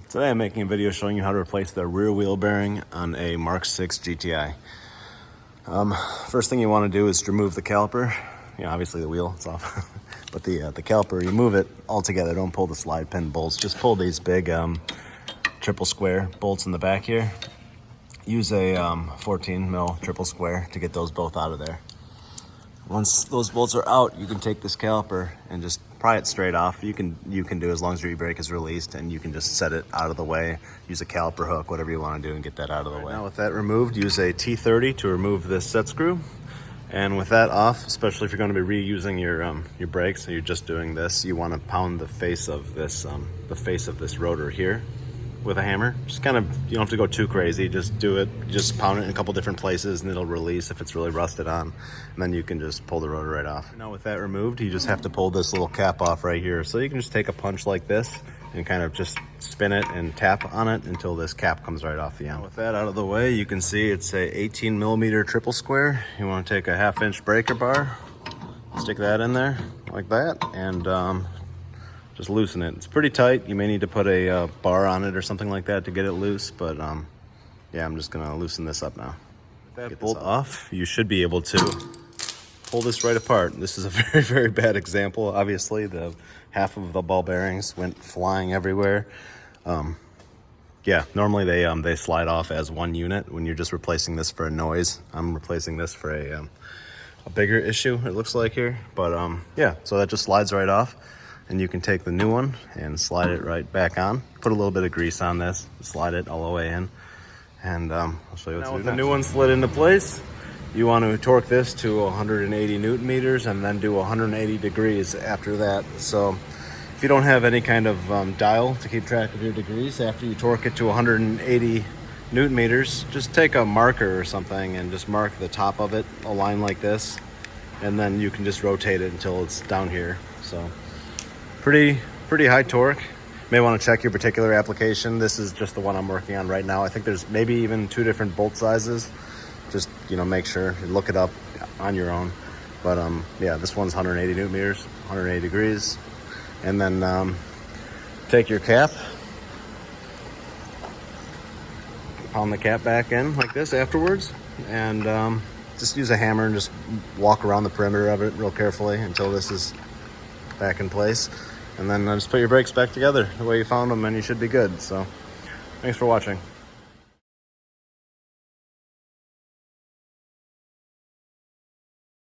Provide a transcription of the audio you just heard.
Today I'm making a video showing you how to replace the rear wheel bearing on a Mk6 Gti. First thing you want to do is remove the caliper. You know, obviously the wheel, it's off. But the caliper, you move it all together. Don't pull the slide pin bolts. Just pull these big triple square bolts in the back here. Use a 14 mil triple square to get those both out of there. Once those bolts are out, you can take this caliper and just pry it straight off. You can do as long as your e-brake is released, and you can just set it out of the way. Use a caliper hook, whatever you want to do, and get that out of the way. Now with that removed, use a T30 to remove this set screw. And with that off, especially if you're going to be reusing your brakes and you're just doing this, you want to pound the face of this rotor here with a hammer. Just kind of, you don't have to go too crazy, just do it, just pound it in a couple different places and it'll release if it's really rusted on, and then you can just pull the rotor right off. Now with that removed, you just have to pull this little cap off right here. So you can just take a punch like this and kind of just spin it and tap on it until this cap comes right off the end. Now with that out of the way, you can see it's a 18 millimeter triple square. You want to take a 1/2 inch breaker bar, stick that in there like that, and just loosen it. It's pretty tight. You may need to put a bar on it or something like that to get it loose, but yeah, I'm just gonna loosen this up now. With that bolt off, you should be able to pull this right apart. This is a very, very bad example. Obviously, the half of the ball bearings went flying everywhere. Yeah, normally they slide off as one unit when you're just replacing this for a noise. I'm replacing this for a bigger issue, it looks like here. But yeah, so that just slides right off. And you can take the new one and slide it right back on. Put a little bit of grease on this, slide it all the way in, and I'll show you what to do. Now with the new one slid into place, you want to torque this to 180 Newton meters and then do 180 degrees after that. So if you don't have any kind of dial to keep track of your degrees, after you torque it to 180 Newton meters, just take a marker or something and just mark the top of it, a line like this, and then you can just rotate it until it's down here. So pretty high torque. You may want to check your particular application. This is just the one I'm working on right now. I think there's maybe even 2 different bolt sizes. Just, you know, make sure, look it up on your own. But yeah, this one's 180 Newton meters, 180 degrees. And then take your cap, pound the cap back in like this afterwards, and just use a hammer and just walk around the perimeter of it real carefully until this is back in place, and then just put your brakes back together the way you found them, and you should be good. So thanks for watching.